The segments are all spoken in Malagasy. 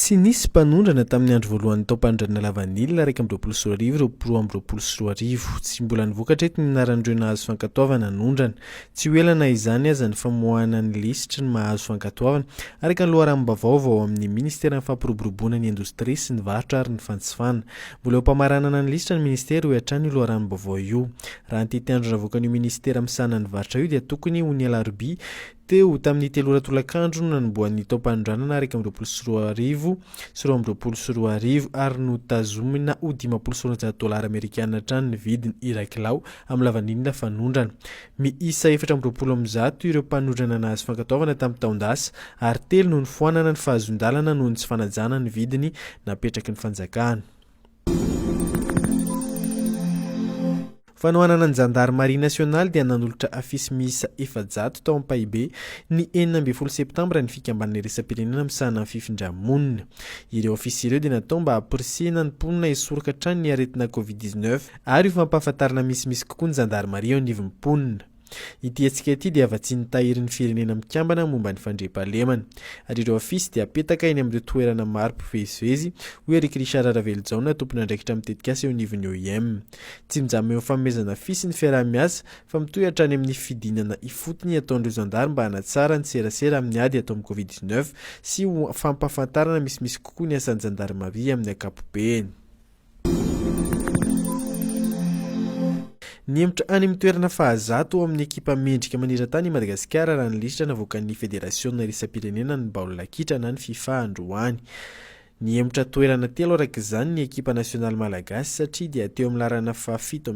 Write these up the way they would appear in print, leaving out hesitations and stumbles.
Tsy nisy mpanondrana tamin'ny andro voalohan'ny tao-panondrana lavanilina 2024 tsy mbola nivokatra eto ny anaran'ireo nahazo fankatoavana nondrana. Tsy ho elana izany aza ny famoahana ny lisitry ny mahazo fankatoavana araka ny loharanom-baovao amin'ny ministera ny fampiroboroboana ny indostria sy ny varotra ary ny fanjifana. Mbola eo mpamaranana ny lisitra ny ministera ho hatrany io loharanom-baovao io. Raha ny tety andro navoakan'io ministera misana ny varotra io dia tokony ho ny alarobia teo tamin'ny 3 tolakandro no nanomboan'ny tao-panondranana 2024 ary notazomina ho $20,000 Amerikanina hatrany ny vidiny iray-kilao amin'ny lavanilina fanondrana. Miisa 420 ireo mpanondrana nahazo fankatoavana tamin'ny taon-dasa ary 3 no nifoanana ny fahazon-dalana noho ny tsy fanajana ny vidiny napetraky ny fanjakana. Fanohanana ny Gendarmerie nationale dia nanolotra afisy miisa 700 tao am-Paibe ny 19 septambra ny fikambanana iraisam-pirenena misahana amin'ny fifindra-monina. Ireo afisy ireo dia natao mba hampirisihana ny mponina hisoraka hatrany ny aretina COVID-19 ary ho fampahafantarana misimisy kokoa ny Gendarmerie eo anivon'ny mponina. Ity hetsika ity dia afa-tsy nitahiry ny firenena mikambana momba ny fandriam-pahalemana ary ireo afisy dia apetaka eny amin'ireo toerana maro mpivezivezy ho Eric Richard Raveljaona tompona andraikitra mitetikasa eo anivon'ny OIM. Tsy mijamo eo fanomezana afisy ny fiaraha-miasa fa mitohy hatrany amin'ny fidinana ifotony ataon'ireo zandary mba hanatsara ny serasera amin'ny ady atao amin'ny COVID-19 sy ho fampahafantarana misimisy kokoa ny asan'ny Gendarmerie amin'ny ankapobeny. Niemitra any amin'ny toerana fahazato amin'ny ekipa mendrika maneran-tany i Madagasikara raha ny lisitra navoakan'ny Federasiona iraisam-pirenena ny baolina kitra na ny FIFA androany. Niemitra toerana 3 araka izany ny ekipa nasionaly malagasy satria dia teo amin'ny larana fa-7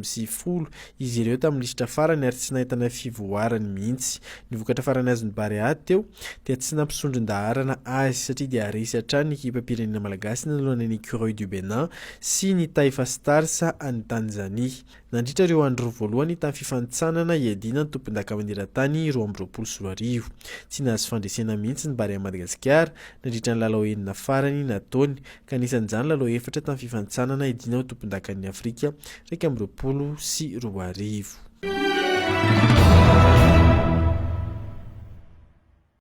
izy ireo tamin'ny lisitra farany ary tsy nahitana fivoarany mihitsy. Ny vokatra farany azon'ny Barea teo dia tsy nampisondron-daharana azy satria dia resy hatrany ny ekipa pirenena malagasy nanoloana ny Écureuils du Bénin sy ny Taifa Stars any Tanzania. Nandritra ireo andro voalohany tamin'ny fifanitsanana iadina ny tompon-daka maneran-tany 2024. Tsy nahazo fandresena mihitsy ny Barea Madagasikara nandritra ny lalao enina farany nataony ka anisan'izany lalao 4 tamin'ny fifanitsanana iadina ho tompon-dakan'ny Afrika 2024.